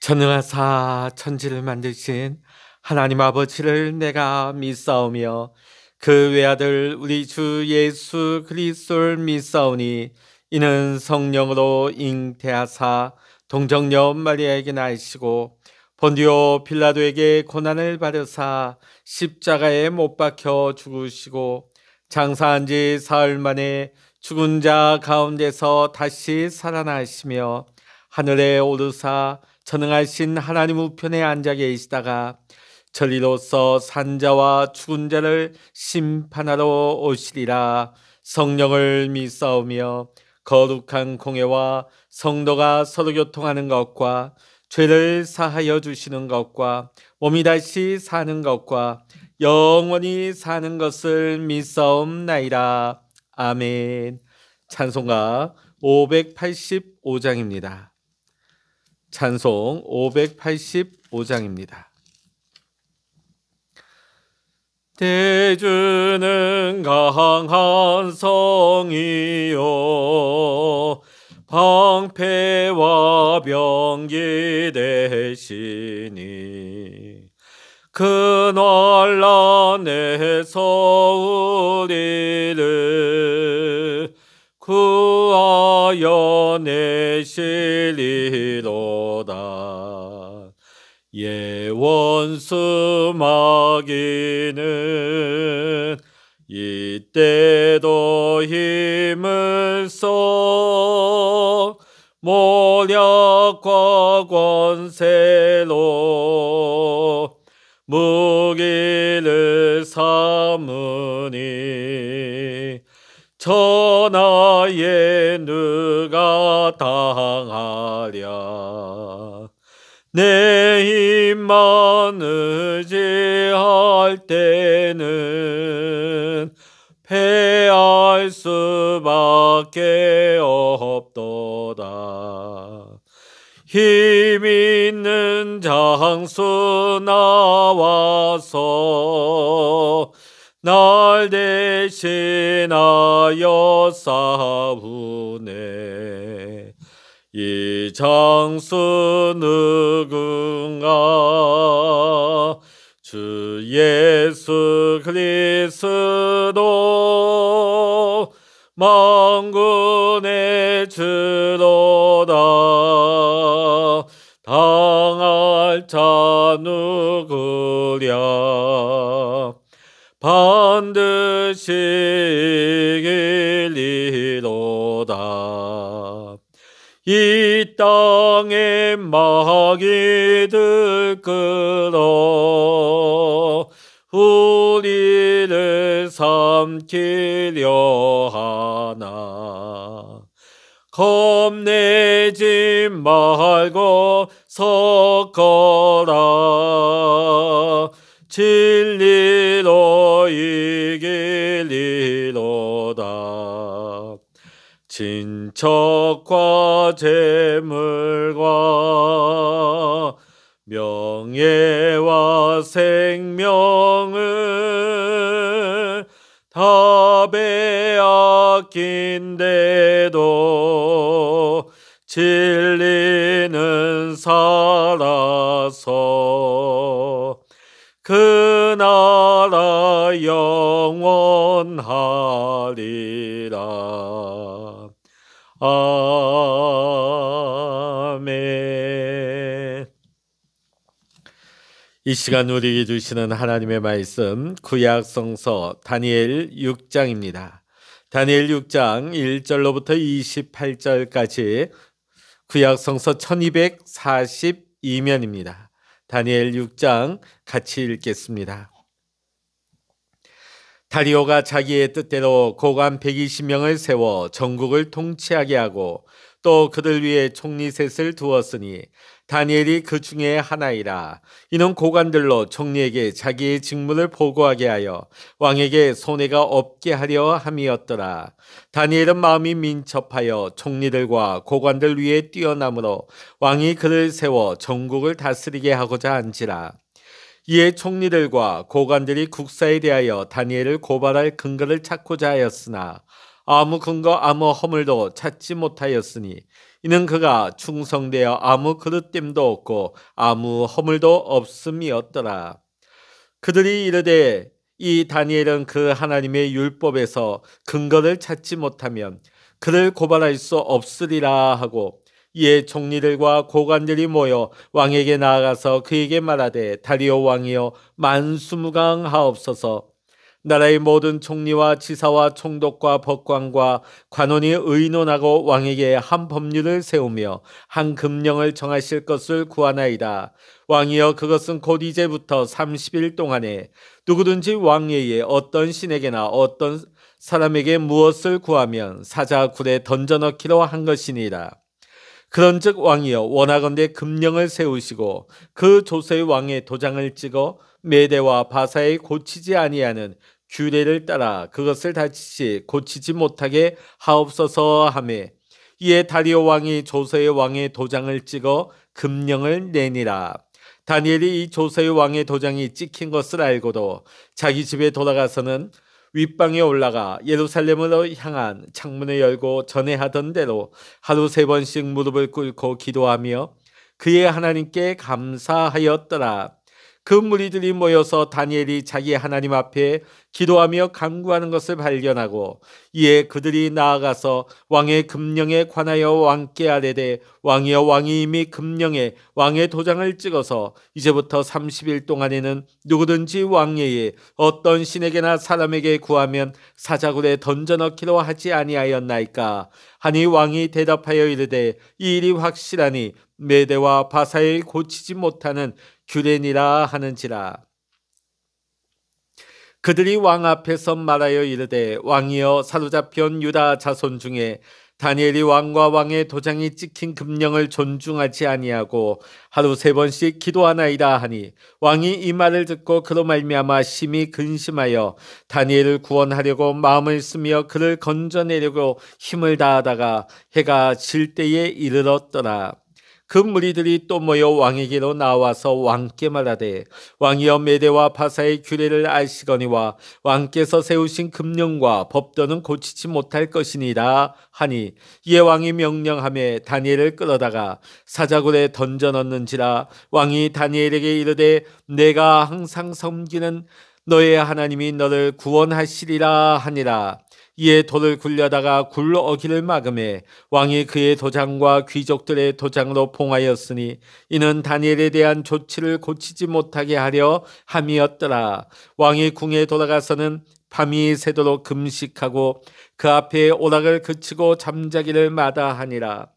전능하사 천지를 만드신 하나님 아버지를 내가 믿사오며 그 외아들 우리 주 예수 그리스도를 믿사오니 이는 성령으로 잉태하사 동정녀 마리아에게 나시고 본디오 빌라도에게 고난을 받으사 십자가에 못 박혀 죽으시고 장사한 지 사흘 만에 죽은 자 가운데서 다시 살아나시며 하늘에 오르사 전능하신 하나님 우편에 앉아 계시다가 저리로서 산자와 죽은 자를 심판하러 오시리라. 성령을 믿사오며 거룩한 공예와 성도가 서로 교통하는 것과 죄를 사하여 주시는 것과 몸이 다시 사는 것과 영원히 사는 것을 믿사옵나이다. 아멘. 찬송가 585장입니다. 찬송 585장입니다. 대주는 강한 성이요 방패와 병기 되시니 그 난란에서 우리를 구하여 내시리로다. 예원수 마귀는 이때도 힘을 써 모략과 권세로 무기를 삼으니 천하에 누가 당하랴. 내 힘만 의지할 때는 패할 수밖에 없도다. 힘 있는 장수 나와서 날 대신하여 싸우네. 이 장수 누군가 주 예수 그리스도 만군의 주로다. 당할 자 누구랴. 반드시 이기리로다. 이 땅에 마귀들 끌어 우리를 삼키려 하나. 겁내지 말고 섰거라. 진리로 이기리로다. 친척과 재물과 명예와 생명을 다 빼앗긴데도 진리는 살아서 그 나라 영원하리라. 아멘. 이 시간 우리에게 주시는 하나님의 말씀 구약 성서 다니엘 6장입니다. 다니엘 6장 1절로부터 28절까지 구약 성서 1242면입니다. 다니엘 6장 같이 읽겠습니다. 다리오가 자기의 뜻대로 고관 120명을 세워 전국을 통치하게 하고 또 그들 위에 총리 셋을 두었으니 다니엘이 그 중에 하나이라. 이는 고관들로 총리에게 자기의 직무를 보고하게 하여 왕에게 손해가 없게 하려 함이었더라. 다니엘은 마음이 민첩하여 총리들과 고관들 위에 뛰어나므로 왕이 그를 세워 전국을 다스리게 하고자 한지라. 이에 총리들과 고관들이 국사에 대하여 다니엘을 고발할 근거를 찾고자 하였으나 아무 근거 아무 허물도 찾지 못하였으니 이는 그가 충성되어 아무 그릇됨도 없고 아무 허물도 없음이었더라. 그들이 이르되 이 다니엘은 그 하나님의 율법에서 근거를 찾지 못하면 그를 고발할 수 없으리라 하고, 이에 총리들과 고관들이 모여 왕에게 나아가서 그에게 말하되, 다리오 왕이여 만수무강하옵소서. 나라의 모든 총리와 지사와 총독과 법관과 관원이 의논하고 왕에게 한 법률을 세우며 한 금령을 정하실 것을 구하나이다. 왕이여 그것은 곧 이제부터 30일 동안에 누구든지 왕위에 어떤 신에게나 어떤 사람에게 무엇을 구하면 사자 굴에 던져넣기로 한 것이니라. 그런즉 왕이여 원하건대 금령을 세우시고 그 조서의 왕의 도장을 찍어 메대와 바사에 고치지 아니하는 규례를 따라 그것을 다시 고치지 못하게 하옵소서 하매, 이에 다리오 왕이 조서의 왕의 도장을 찍어 금령을 내니라. 다니엘이 이 조서의 왕의 도장이 찍힌 것을 알고도 자기 집에 돌아가서는 윗방에 올라가 예루살렘으로 향한 창문을 열고 전에 하던 대로 하루 3번씩 무릎을 꿇고 기도하며 그의 하나님께 감사하였더라. 그 무리들이 모여서 다니엘이 자기 하나님 앞에 기도하며 간구하는 것을 발견하고, 이에 그들이 나아가서 왕의 금령에 관하여 왕께 아뢰되, 왕이여 왕이 이미 금령에 왕의 도장을 찍어서 이제부터 30일 동안에는 누구든지 왕위에 어떤 신에게나 사람에게 구하면 사자굴에 던져넣기로 하지 아니하였나이까 하니, 왕이 대답하여 이르되 이 일이 확실하니 메대와 바사에 고치지 못하는 규례니라 하는지라. 그들이 왕 앞에서 말하여 이르되, 왕이여 사로잡혀 온 유다 자손 중에 다니엘이 왕과 왕의 도장이 찍힌 금령을 존중하지 아니하고 하루 3번씩 기도하나이다 하니, 왕이 이 말을 듣고 그로 말미암아 심히 근심하여 다니엘을 구원하려고 마음을 쓰며 그를 건져내려고 힘을 다하다가 해가 질 때에 이르렀더라. 그 무리들이 또 모여 왕에게로 나와서 왕께 말하되, 왕이여 메대와 바사의 규례를 아시거니와 왕께서 세우신 금령과 법도는 고치지 못할 것이니라 하니, 이에 왕이 명령하며 다니엘을 끌어다가 사자굴에 던져넣는지라. 왕이 다니엘에게 이르되 내가 항상 섬기는 너의 하나님이 너를 구원하시리라 하니라. 이에 돌을 굴려다가 굴 어기를 막음에 왕이 그의 도장과 귀족들의 도장으로 봉하였으니 이는 다니엘에 대한 조치를 고치지 못하게 하려 함이었더라. 왕이 궁에 돌아가서는 밤이 새도록 금식하고 그 앞에 오락을 그치고 잠자기를 마다하니라.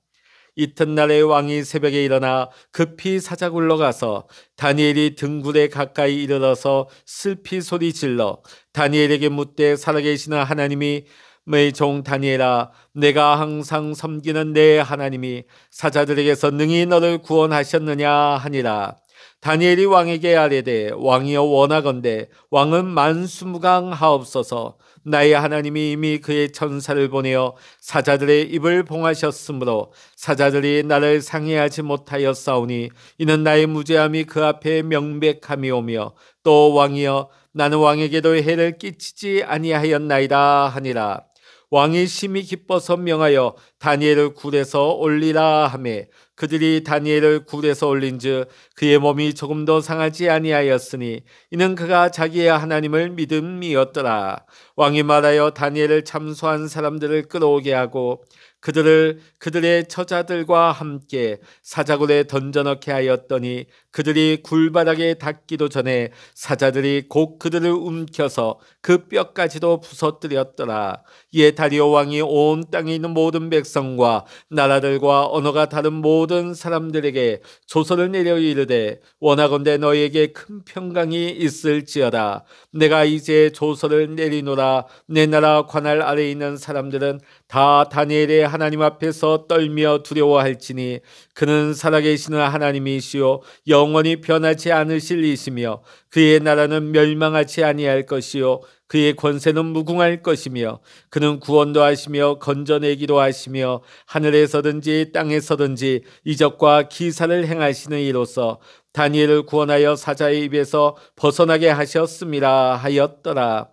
이튿날에 왕이 새벽에 일어나 급히 사자굴로 가서 다니엘이 등굴에 가까이 이르러서 슬피 소리 질러 다니엘에게 묻되, 살아계시는 하나님이 의 종 다니엘아, 내가 항상 섬기는 내 하나님이 사자들에게서 능히 너를 구원하셨느냐 하니라. 다니엘이 왕에게 아뢰되, 왕이여 원하건대 왕은 만수무강하옵소서. 나의 하나님이 이미 그의 천사를 보내어 사자들의 입을 봉하셨으므로 사자들이 나를 상해하지 못하였사오니 이는 나의 무죄함이 그 앞에 명백함이오며, 또 왕이여 나는 왕에게도 해를 끼치지 아니하였나이다 하니라. 왕이 심히 기뻐서 명하여 다니엘을 굴에서 올리라 하매, 그들이 다니엘을 굴에서 올린즉 그의 몸이 조금도 상하지 아니하였으니 이는 그가 자기의 하나님을 믿음이었더라. 왕이 말하여 다니엘을 참소한 사람들을 끌어오게 하고 그들을 그들의 처자들과 함께 사자굴에 던져넣게 하였더니 그들이 굴바닥에 닿기도 전에 사자들이 곧 그들을 움켜서 그 뼈까지도 부서뜨렸더라. 이에 다리오 왕이 온 땅에 있는 모든 백성과 나라들과 언어가 다른 모든 사람들에게 조서를 내려 이르되, 원하건대 너희에게 큰 평강이 있을지어다. 내가 이제 조서를 내리노라. 내 나라 관할 아래에 있는 사람들은 다 다니엘의 하나님 앞에서 떨며 두려워할지니 그는 살아계시는 하나님이시요 영원히 변하지 않으실 이시며 그의 나라는 멸망하지 아니할 것이요 그의 권세는 무궁할 것이며 그는 구원도 하시며 건져내기도 하시며 하늘에서든지 땅에서든지 이적과 기사를 행하시는 이로써 다니엘을 구원하여 사자의 입에서 벗어나게 하셨음이라 하였더라.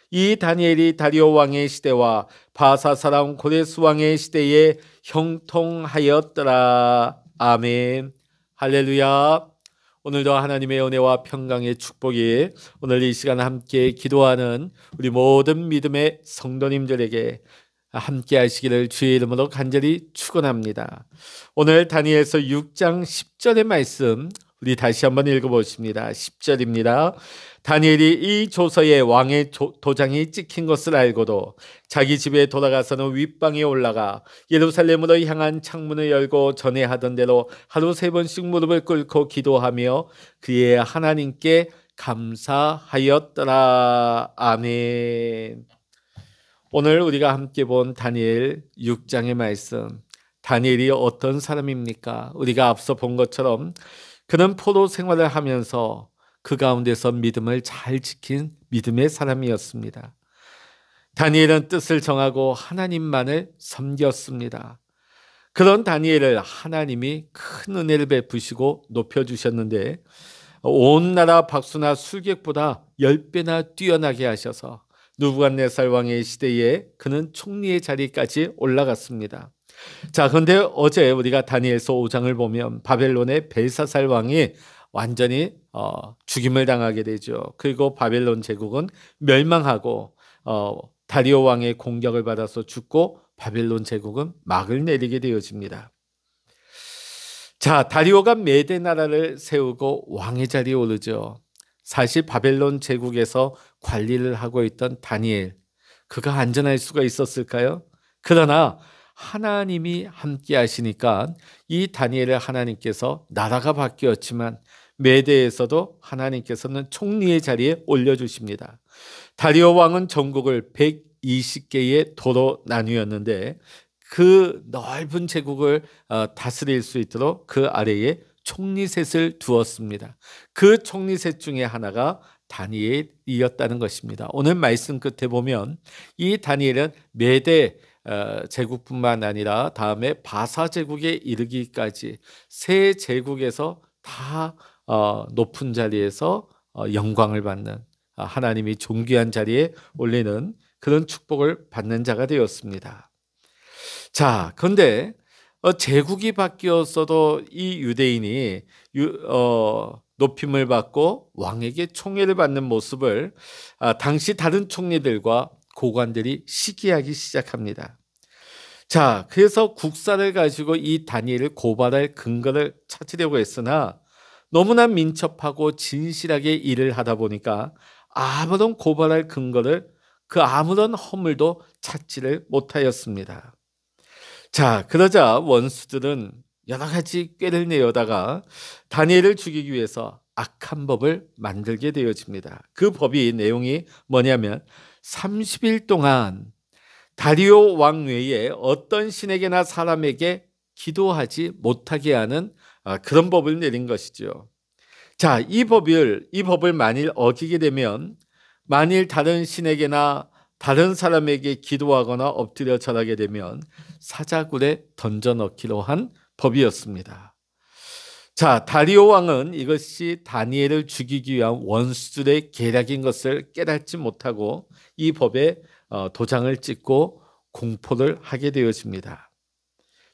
이 다니엘이 다리오 왕의 시대와 바사 사람 고레스 왕의 시대에 형통하였더라. 아멘. 할렐루야. 오늘도 하나님의 은혜와 평강의 축복이 오늘 이 시간 함께 기도하는 우리 모든 믿음의 성도님들에게 함께 하시기를 주의 이름으로 간절히 축원합니다. 오늘 다니엘서 6장 10절의 말씀 우리 다시 한번 읽어보십니다. 10절입니다. 다니엘이 이 조서에 왕의 도장이 찍힌 것을 알고도 자기 집에 돌아가서는 윗방에 올라가 예루살렘으로 향한 창문을 열고 전에 하던 대로 하루 3번씩 무릎을 꿇고 기도하며 그의 하나님께 감사하였더라. 아멘. 오늘 우리가 함께 본 다니엘 6장의 말씀, 다니엘이 어떤 사람입니까? 우리가 앞서 본 것처럼 그는 포로 생활을 하면서 그 가운데서 믿음을 잘 지킨 믿음의 사람이었습니다. 다니엘은 뜻을 정하고 하나님만을 섬겼습니다. 그런 다니엘을 하나님이 큰 은혜를 베푸시고 높여주셨는데 온 나라 박수나 술객보다 10배나 뛰어나게 하셔서 느부갓네살 왕의 시대에 그는 총리의 자리까지 올라갔습니다. 자, 그런데 어제 우리가 다니엘서 5장을 보면 바벨론의 벨사살 왕이 완전히 죽임을 당하게 되죠. 그리고 바벨론 제국은 멸망하고 다리오 왕의 공격을 받아서 죽고 바벨론 제국은 막을 내리게 되어집니다. 자, 다리오가 메대 나라를 세우고 왕의 자리에 오르죠. 사실 바벨론 제국에서 관리를 하고 있던 다니엘, 그가 안전할 수가 있었을까요? 그러나 하나님이 함께 하시니까 이 다니엘을 하나님께서 나라가 바뀌었지만 메대에서도 하나님께서는 총리의 자리에 올려주십니다. 다리오 왕은 전국을 120개의 도로 나뉘었는데 그 넓은 제국을 다스릴 수 있도록 그 아래에 총리셋을 두었습니다. 그 총리셋 중에 하나가 다니엘이었다는 것입니다. 오늘 말씀 끝에 보면 이 다니엘은 메대 제국뿐만 아니라 다음에 바사 제국에 이르기까지 세 제국에서 다 높은 자리에서 영광을 받는 하나님이 존귀한 자리에 올리는 그런 축복을 받는 자가 되었습니다. 자, 그런데 제국이 바뀌었어도 이 유대인이 높임을 받고 왕에게 총애를 받는 모습을 당시 다른 총리들과 고관들이 시기하기 시작합니다. 자, 그래서 국사를 가지고 이 다니엘을 고발할 근거를 찾으려고 했으나 너무나 민첩하고 진실하게 일을 하다 보니까 아무런 고발할 근거를 그 아무런 허물도 찾지를 못하였습니다. 자, 그러자 원수들은 여러 가지 꾀를 내어다가 다니엘을 죽이기 위해서 악한 법을 만들게 되어집니다. 그 법이 내용이 뭐냐면 30일 동안 다리오 왕 외에 어떤 신에게나 사람에게 기도하지 못하게 하는 그런 법을 내린 것이죠. 자, 이 법을 만일 어기게 되면 만일 다른 신에게나 다른 사람에게 기도하거나 엎드려 절하게 되면 사자굴에 던져넣기로 한 법이었습니다. 자, 다리오 왕은 이것이 다니엘을 죽이기 위한 원수들의 계략인 것을 깨닫지 못하고 이 법에 도장을 찍고 공포를 하게 되어집니다.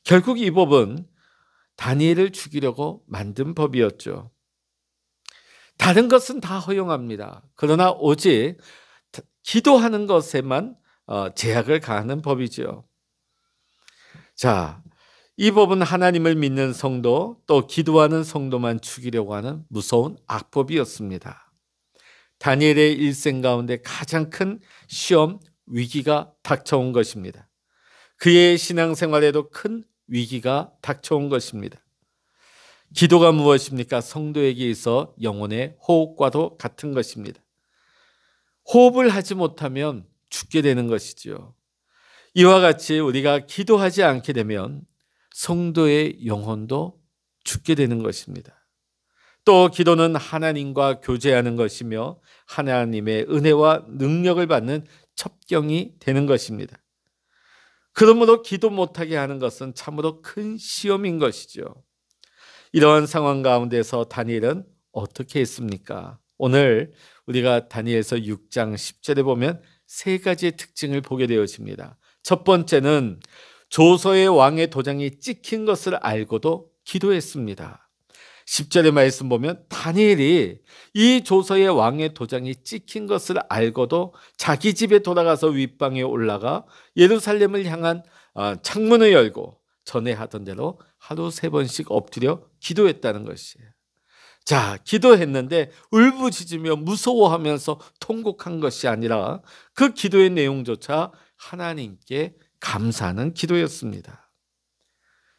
결국 이 법은 다니엘을 죽이려고 만든 법이었죠. 다른 것은 다 허용합니다. 그러나 오직 기도하는 것에만 제약을 가하는 법이죠. 자, 이 법은 하나님을 믿는 성도 또 기도하는 성도만 죽이려고 하는 무서운 악법이었습니다. 다니엘의 일생 가운데 가장 큰 시험, 위기가 닥쳐온 것입니다. 그의 신앙생활에도 큰 위기가 닥쳐온 것입니다. 기도가 무엇입니까? 성도에게 있어 영혼의 호흡과도 같은 것입니다. 호흡을 하지 못하면 죽게 되는 것이죠. 이와 같이 우리가 기도하지 않게 되면 성도의 영혼도 죽게 되는 것입니다. 또 기도는 하나님과 교제하는 것이며 하나님의 은혜와 능력을 받는 첩경이 되는 것입니다. 그러므로 기도 못하게 하는 것은 참으로 큰 시험인 것이죠. 이러한 상황 가운데서 다니엘은 어떻게 했습니까? 오늘 우리가 다니엘서 6장 10절에 보면 세 가지의 특징을 보게 되어집니다. 첫 번째는 조서의 왕의 도장이 찍힌 것을 알고도 기도했습니다. 10절의 말씀 보면 다니엘이 이 조서의 왕의 도장이 찍힌 것을 알고도 자기 집에 돌아가서 윗방에 올라가 예루살렘을 향한 창문을 열고 전에 하던 대로 하루 3번씩 엎드려 기도했다는 것이에요. 자, 기도했는데 울부짖으며 무서워하면서 통곡한 것이 아니라 그 기도의 내용조차 하나님께 감사하는 기도였습니다.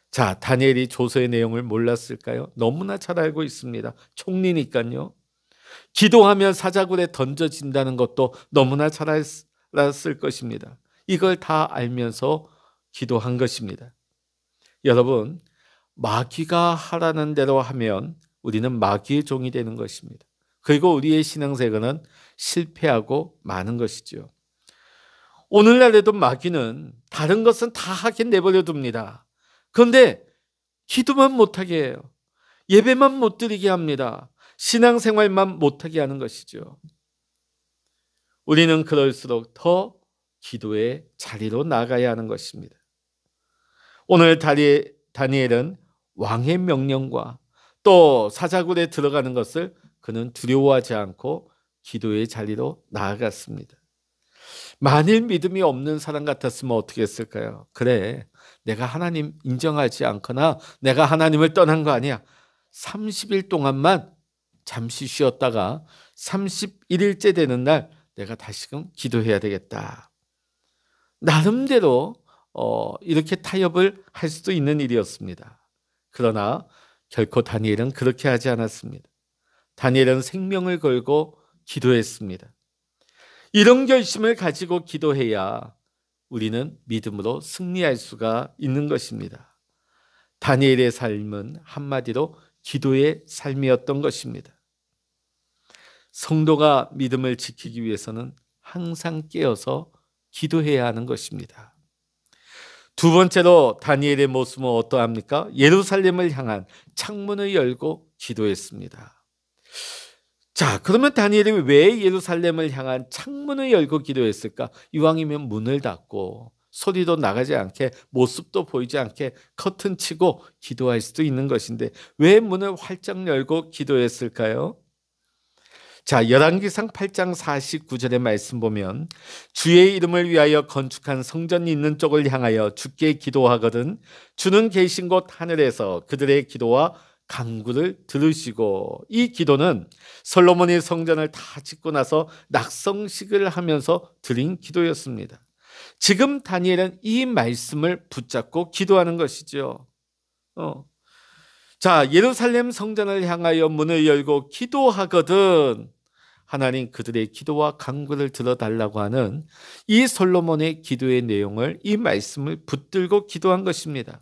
자, 다니엘이 조서의 내용을 몰랐을까요? 너무나 잘 알고 있습니다. 총리니까요. 기도하면 사자굴에 던져진다는 것도 너무나 잘 알았을 것입니다. 이걸 다 알면서 기도한 것입니다. 여러분, 마귀가 하라는 대로 하면 우리는 마귀의 종이 되는 것입니다. 그리고 우리의 신앙생활은 실패하고 마는 것이죠. 오늘날에도 마귀는 다른 것은 다 하게 내버려 둡니다. 그런데 기도만 못하게 해요. 예배만 못 드리게 합니다. 신앙생활만 못하게 하는 것이죠. 우리는 그럴수록 더 기도의 자리로 나가야 하는 것입니다. 오늘 다니엘은 왕의 명령과 또 사자굴에 들어가는 것을 그는 두려워하지 않고 기도의 자리로 나아갔습니다. 만일 믿음이 없는 사람 같았으면 어떻게 했을까요? 그래, 내가 하나님 인정하지 않거나 내가 하나님을 떠난 거 아니야. 30일 동안만 잠시 쉬었다가 31일째 되는 날 내가 다시금 기도해야 되겠다. 나름대로 이렇게 타협을 할 수도 있는 일이었습니다. 그러나 결코 다니엘은 그렇게 하지 않았습니다. 다니엘은 생명을 걸고 기도했습니다. 이런 결심을 가지고 기도해야 우리는 믿음으로 승리할 수가 있는 것입니다. 다니엘의 삶은 한마디로 기도의 삶이었던 것입니다. 성도가 믿음을 지키기 위해서는 항상 깨어서 기도해야 하는 것입니다. 두 번째로 다니엘의 모습은 어떠합니까? 예루살렘을 향한 창문을 열고 기도했습니다. 자, 그러면 다니엘이 왜 예루살렘을 향한 창문을 열고 기도했을까? 이왕이면 문을 닫고 소리도 나가지 않게 모습도 보이지 않게 커튼 치고 기도할 수도 있는 것인데 왜 문을 활짝 열고 기도했을까요? 자, 열왕기상 8장 49절의 말씀 보면 주의 이름을 위하여 건축한 성전이 있는 쪽을 향하여 주께 기도하거든 주는 계신 곳 하늘에서 그들의 기도와 간구를 들으시고, 이 기도는 솔로몬이 성전을 다 짓고 나서 낙성식을 하면서 드린 기도였습니다. 지금 다니엘은 이 말씀을 붙잡고 기도하는 것이죠. 자, 예루살렘 성전을 향하여 문을 열고 기도하거든 하나님 그들의 기도와 간구를 들어달라고 하는 이 솔로몬의 기도의 내용을, 이 말씀을 붙들고 기도한 것입니다.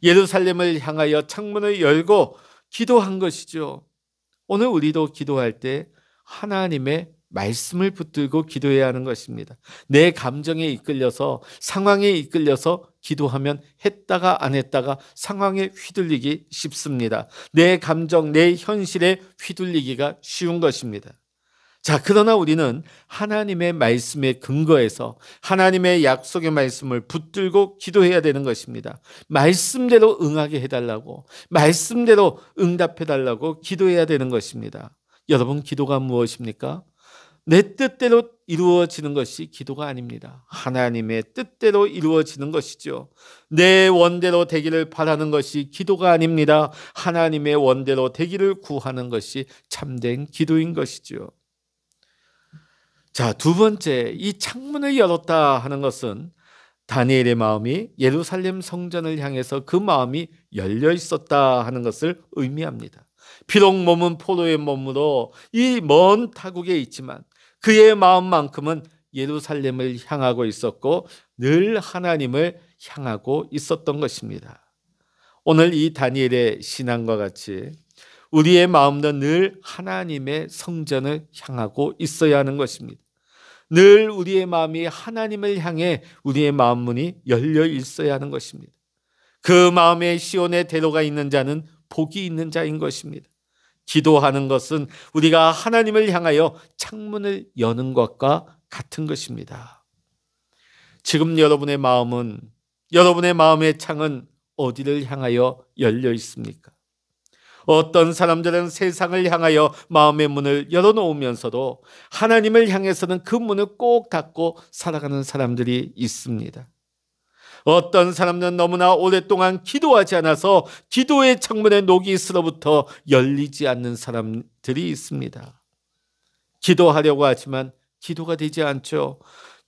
예루살렘을 향하여 창문을 열고 기도한 것이죠. 오늘 우리도 기도할 때 하나님의 말씀을 붙들고 기도해야 하는 것입니다. 내 감정에 이끌려서, 상황에 이끌려서 기도하면 했다가 안 했다가 상황에 휘둘리기 쉽습니다. 내 감정, 내 현실에 휘둘리기가 쉬운 것입니다. 자, 그러나 우리는 하나님의 말씀에 근거해서 하나님의 약속의 말씀을 붙들고 기도해야 되는 것입니다. 말씀대로 응하게 해달라고, 말씀대로 응답해달라고 기도해야 되는 것입니다. 여러분, 기도가 무엇입니까? 내 뜻대로 이루어지는 것이 기도가 아닙니다. 하나님의 뜻대로 이루어지는 것이죠. 내 원대로 되기를 바라는 것이 기도가 아닙니다. 하나님의 원대로 되기를 구하는 것이 참된 기도인 것이죠. 자, 두 번째, 이 창문을 열었다 하는 것은 다니엘의 마음이 예루살렘 성전을 향해서 그 마음이 열려 있었다 하는 것을 의미합니다. 비록 몸은 포로의 몸으로 이 먼 타국에 있지만 그의 마음만큼은 예루살렘을 향하고 있었고 늘 하나님을 향하고 있었던 것입니다. 오늘 이 다니엘의 신앙과 같이 우리의 마음도 늘 하나님의 성전을 향하고 있어야 하는 것입니다. 늘 우리의 마음이 하나님을 향해 우리의 마음 문이 열려 있어야 하는 것입니다. 그 마음에 시온의 대로가 있는 자는 복이 있는 자인 것입니다. 기도하는 것은 우리가 하나님을 향하여 창문을 여는 것과 같은 것입니다. 지금 여러분의 마음의 창은 어디를 향하여 열려 있습니까? 어떤 사람들은 세상을 향하여 마음의 문을 열어놓으면서도 하나님을 향해서는 그 문을 꼭 닫고 살아가는 사람들이 있습니다. 어떤 사람은 너무나 오랫동안 기도하지 않아서 기도의 창문의 녹이스로부터 열리지 않는 사람들이 있습니다. 기도하려고 하지만 기도가 되지 않죠.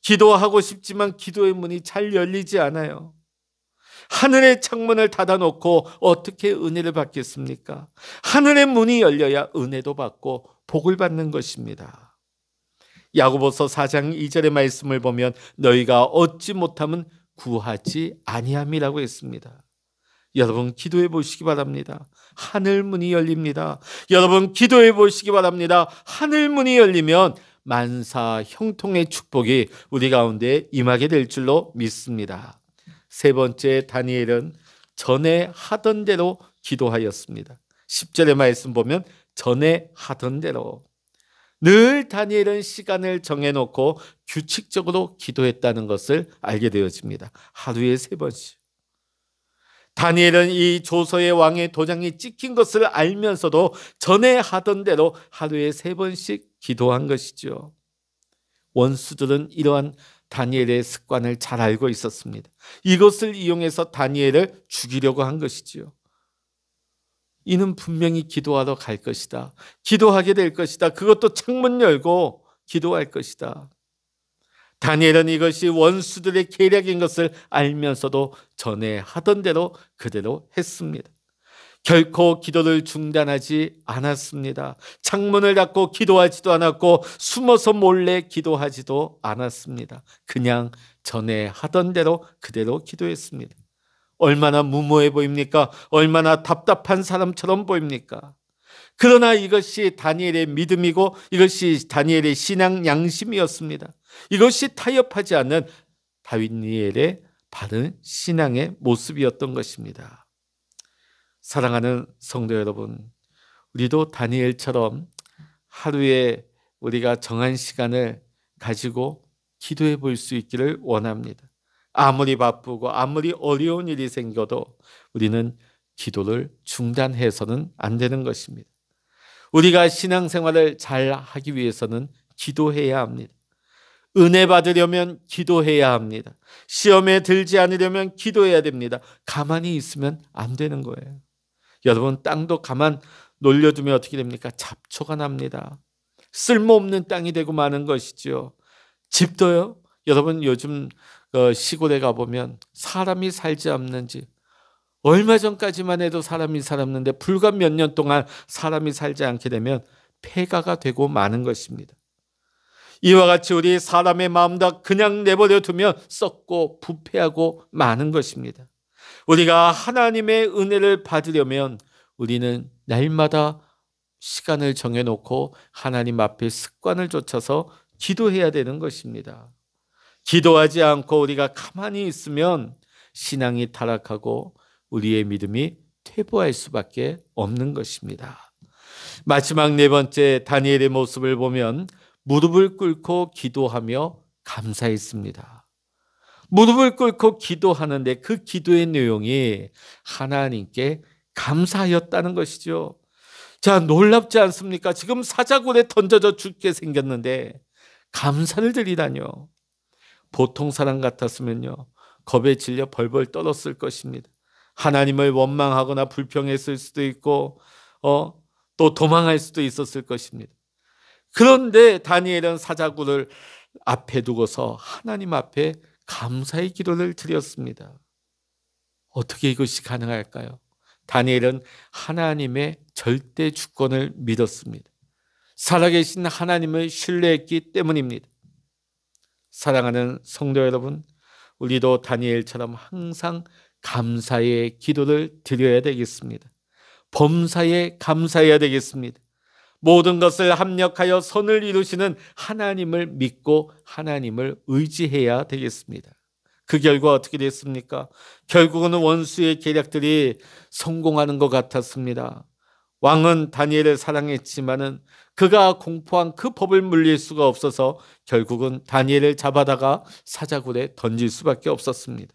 기도하고 싶지만 기도의 문이 잘 열리지 않아요. 하늘의 창문을 닫아놓고 어떻게 은혜를 받겠습니까? 하늘의 문이 열려야 은혜도 받고 복을 받는 것입니다. 야고보서 4장 2절의 말씀을 보면 너희가 얻지 못함은 구하지 아니함이라고 했습니다. 여러분 기도해 보시기 바랍니다. 하늘 문이 열립니다. 여러분 기도해 보시기 바랍니다. 하늘 문이 열리면 만사 형통의 축복이 우리 가운데 임하게 될 줄로 믿습니다. 세 번째, 다니엘은 전에 하던 대로 기도하였습니다. 10절의 말씀 보면 전에 하던 대로 늘 다니엘은 시간을 정해놓고 규칙적으로 기도했다는 것을 알게 되어집니다. 하루에 3번씩. 다니엘은 이 조서의 왕의 도장이 찍힌 것을 알면서도 전에 하던 대로 하루에 3번씩 기도한 것이죠. 원수들은 이러한 다니엘의 습관을 잘 알고 있었습니다. 이것을 이용해서 다니엘을 죽이려고 한 것이지요. 이는 분명히 기도하러 갈 것이다. 기도하게 될 것이다. 그것도 창문 열고 기도할 것이다. 다니엘은 이것이 원수들의 계략인 것을 알면서도 전에 하던 대로 그대로 했습니다. 결코 기도를 중단하지 않았습니다. 창문을 닫고 기도하지도 않았고 숨어서 몰래 기도하지도 않았습니다. 그냥 전에 하던 대로 그대로 기도했습니다. 얼마나 무모해 보입니까? 얼마나 답답한 사람처럼 보입니까? 그러나 이것이 다니엘의 믿음이고 이것이 다니엘의 신앙 양심이었습니다. 이것이 타협하지 않는 다니엘의 바른 신앙의 모습이었던 것입니다. 사랑하는 성도 여러분, 우리도 다니엘처럼 하루에 우리가 정한 시간을 가지고 기도해 볼 수 있기를 원합니다. 아무리 바쁘고 아무리 어려운 일이 생겨도 우리는 기도를 중단해서는 안 되는 것입니다. 우리가 신앙생활을 잘 하기 위해서는 기도해야 합니다. 은혜 받으려면 기도해야 합니다. 시험에 들지 않으려면 기도해야 됩니다. 가만히 있으면 안 되는 거예요. 여러분, 땅도 가만 놀려두면 어떻게 됩니까? 잡초가 납니다. 쓸모없는 땅이 되고 마는 것이죠. 집도요. 여러분 요즘 시골에 가보면 사람이 살지 않는지, 얼마 전까지만 해도 사람이 살았는데 불과 몇 년 동안 사람이 살지 않게 되면 폐가가 되고 마는 것입니다. 이와 같이 우리 사람의 마음도 그냥 내버려 두면 썩고 부패하고 마는 것입니다. 우리가 하나님의 은혜를 받으려면 우리는 날마다 시간을 정해놓고 하나님 앞에 습관을 좇아서 기도해야 되는 것입니다. 기도하지 않고 우리가 가만히 있으면 신앙이 타락하고 우리의 믿음이 퇴보할 수밖에 없는 것입니다. 마지막 4번째, 다니엘의 모습을 보면 무릎을 꿇고 기도하며 감사했습니다. 무릎을 꿇고 기도하는데 그 기도의 내용이 하나님께 감사하였다는 것이죠. 자, 놀랍지 않습니까? 지금 사자굴에 던져져 죽게 생겼는데 감사를 드리다뇨. 보통 사람 같았으면요, 겁에 질려 벌벌 떨었을 것입니다. 하나님을 원망하거나 불평했을 수도 있고 또 도망할 수도 있었을 것입니다. 그런데 다니엘은 사자굴을 앞에 두고서 하나님 앞에 감사의 기도를 드렸습니다. 어떻게 이것이 가능할까요? 다니엘은 하나님의 절대 주권을 믿었습니다. 살아계신 하나님을 신뢰했기 때문입니다. 사랑하는 성도 여러분, 우리도 다니엘처럼 항상 감사의 기도를 드려야 되겠습니다. 범사에 감사해야 되겠습니다. 모든 것을 합력하여 선을 이루시는 하나님을 믿고 하나님을 의지해야 되겠습니다. 그 결과 어떻게 됐습니까? 결국은 원수의 계략들이 성공하는 것 같았습니다. 왕은 다니엘을 사랑했지만은 그가 공포한 그 법을 물릴 수가 없어서 결국은 다니엘을 잡아다가 사자굴에 던질 수밖에 없었습니다.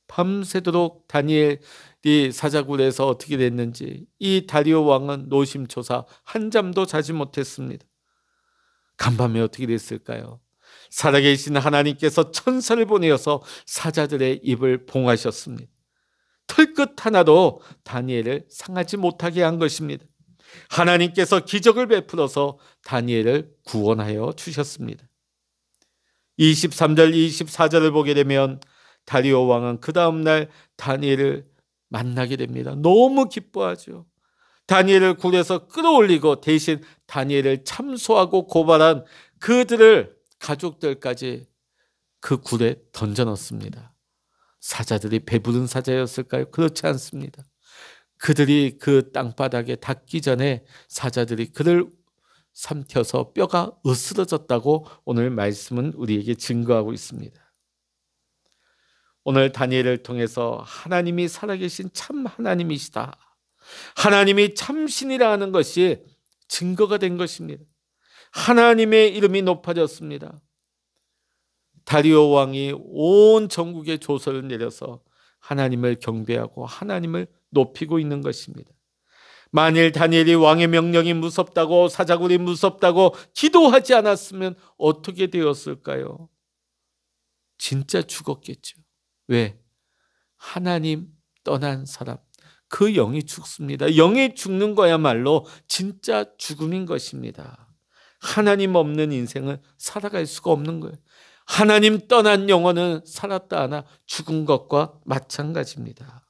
밤새도록 다니엘이 사자굴에서 어떻게 됐는지 이 다리오 왕은 노심초사 한잠도 자지 못했습니다. 간밤에 어떻게 됐을까요? 살아계신 하나님께서 천사를 보내어서 사자들의 입을 봉하셨습니다. 털끝 하나도 다니엘을 상하지 못하게 한 것입니다. 하나님께서 기적을 베풀어서 다니엘을 구원하여 주셨습니다. 23절 24절을 보게 되면 다리오 왕은 그 다음날 다니엘을 만나게 됩니다. 너무 기뻐하죠. 다니엘을 굴에서 끌어올리고 대신 다니엘을 참소하고 고발한 그들을 가족들까지 그 굴에 던져넣습니다. 사자들이 배부른 사자였을까요? 그렇지 않습니다. 그들이 그 땅바닥에 닿기 전에 사자들이 그를 삼켜서 뼈가 으스러졌다고 오늘 말씀은 우리에게 증거하고 있습니다. 오늘 다니엘을 통해서 하나님이 살아계신 참 하나님이시다, 하나님이 참신이라 하는 것이 증거가 된 것입니다. 하나님의 이름이 높아졌습니다. 다리오 왕이 온 전국에 조서를 내려서 하나님을 경배하고 하나님을 높이고 있는 것입니다. 만일 다니엘이 왕의 명령이 무섭다고, 사자굴이 무섭다고 기도하지 않았으면 어떻게 되었을까요? 진짜 죽었겠죠. 왜? 하나님 떠난 사람, 그 영이 죽습니다. 영이 죽는 거야말로 진짜 죽음인 것입니다. 하나님 없는 인생은 살아갈 수가 없는 거예요. 하나님 떠난 영혼은 살았다 하나 죽은 것과 마찬가지입니다.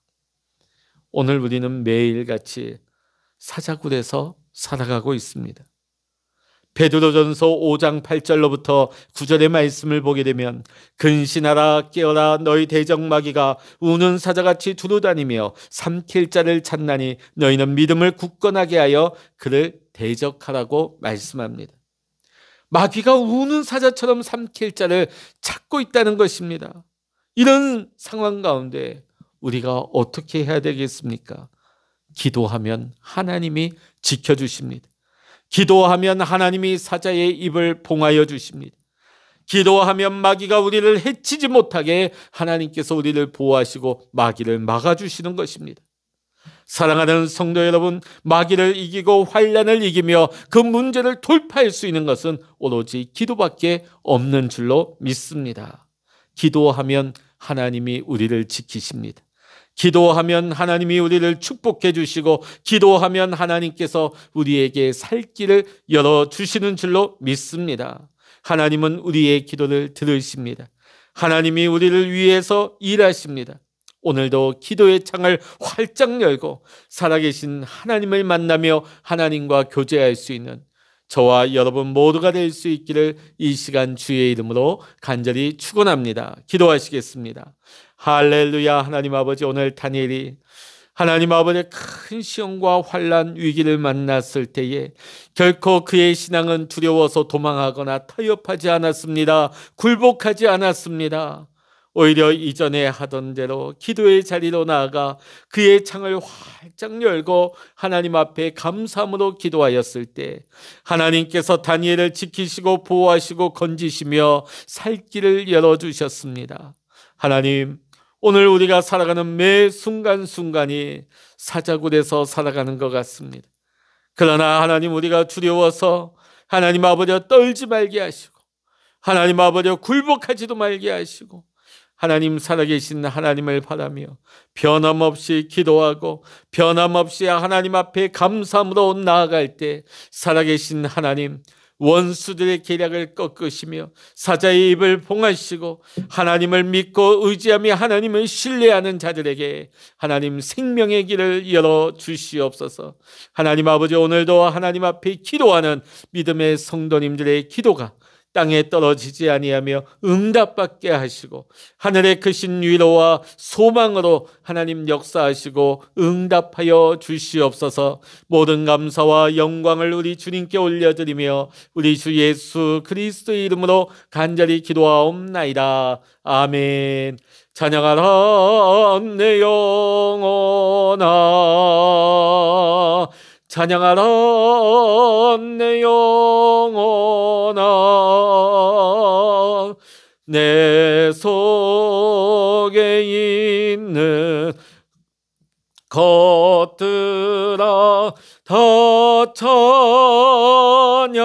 오늘 우리는 매일같이 사자굴에서 살아가고 있습니다. 베드로전서 5장 8절로부터 9절의 말씀을 보게 되면 근신하라 깨어라 너희 대적마귀가 우는 사자같이 두루다니며 삼킬 자를 찾나니 너희는 믿음을 굳건하게 하여 그를 대적하라고 말씀합니다. 마귀가 우는 사자처럼 삼킬 자를 찾고 있다는 것입니다. 이런 상황 가운데 우리가 어떻게 해야 되겠습니까? 기도하면 하나님이 지켜주십니다. 기도하면 하나님이 사자의 입을 봉하여 주십니다. 기도하면 마귀가 우리를 해치지 못하게 하나님께서 우리를 보호하시고 마귀를 막아주시는 것입니다. 사랑하는 성도 여러분, 마귀를 이기고 환난을 이기며 그 문제를 돌파할 수 있는 것은 오로지 기도밖에 없는 줄로 믿습니다. 기도하면 하나님이 우리를 지키십니다. 기도하면 하나님이 우리를 축복해 주시고 기도하면 하나님께서 우리에게 살 길을 열어주시는 줄로 믿습니다. 하나님은 우리의 기도를 들으십니다. 하나님이 우리를 위해서 일하십니다. 오늘도 기도의 창을 활짝 열고 살아계신 하나님을 만나며 하나님과 교제할 수 있는 저와 여러분 모두가 될 수 있기를 이 시간 주의 이름으로 간절히 축원합니다. 기도하시겠습니다. 할렐루야. 하나님 아버지, 오늘 다니엘이 하나님 아버지의 큰 시험과 환난 위기를 만났을 때에 결코 그의 신앙은 두려워서 도망하거나 타협하지 않았습니다. 굴복하지 않았습니다. 오히려 이전에 하던 대로 기도의 자리로 나아가 그의 창을 활짝 열고 하나님 앞에 감사함으로 기도하였을 때 하나님께서 다니엘을 지키시고 보호하시고 건지시며 살 길을 열어주셨습니다. 하나님, 오늘 우리가 살아가는 매 순간순간이 사자굴에서 살아가는 것 같습니다. 그러나 하나님, 우리가 두려워서 하나님 아버지여 떨지 말게 하시고 하나님 아버지여 굴복하지도 말게 하시고 하나님 살아계신 하나님을 바라며 변함없이 기도하고 변함없이 하나님 앞에 감사함으로 나아갈 때 살아계신 하나님, 원수들의 계략을 꺾으시며 사자의 입을 봉하시고 하나님을 믿고 의지하며 하나님을 신뢰하는 자들에게 하나님 생명의 길을 열어주시옵소서. 하나님 아버지, 오늘도 하나님 앞에 기도하는 믿음의 성도님들의 기도가 땅에 떨어지지 아니하며 응답받게 하시고 하늘의 크신 위로와 소망으로 하나님 역사하시고 응답하여 주시옵소서. 모든 감사와 영광을 우리 주님께 올려드리며 우리 주 예수 그리스도의 이름으로 간절히 기도하옵나이다. 아멘. 찬양하라 내 영혼아, 찬양하라 내 영혼아, 내 속에 있는 것들아 다 찬양하라.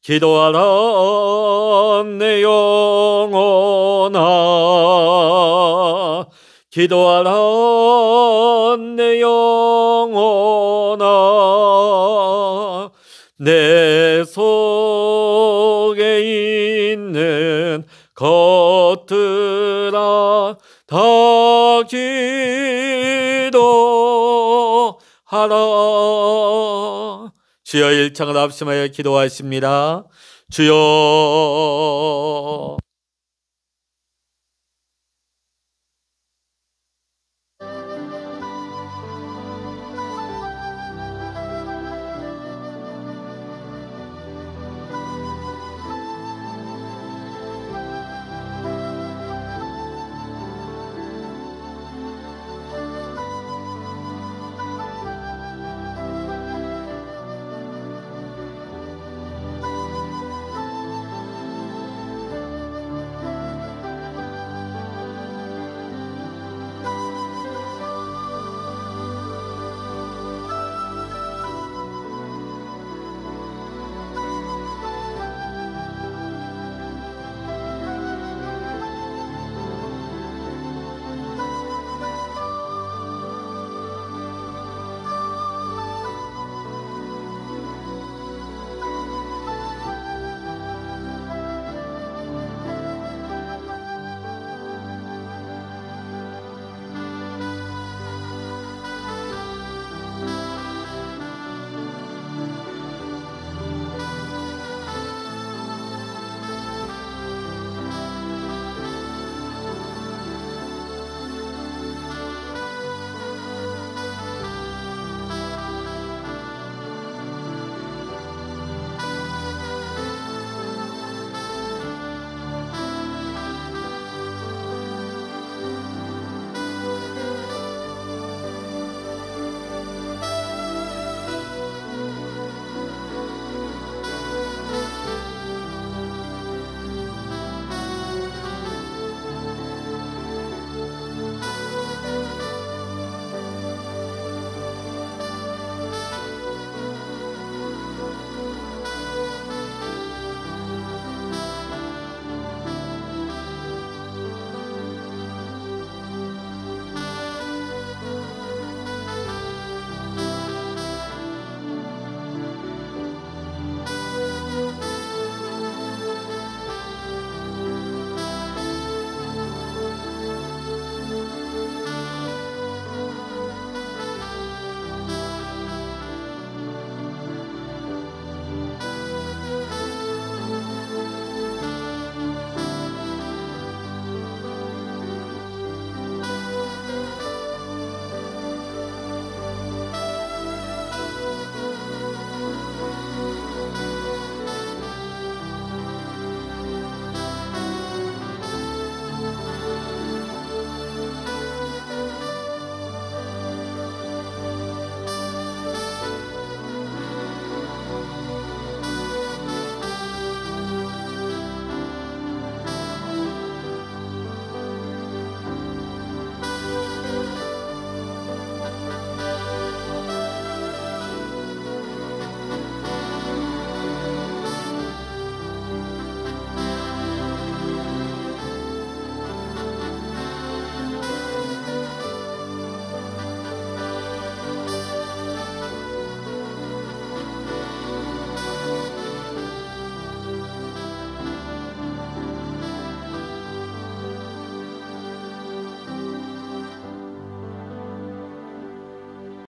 기도하라 내 영혼아, 기도하라 내 영혼아, 내 속에 있는 것들아 다 기도하라. 주여 일창을 합심하여 기도하십니다. 주여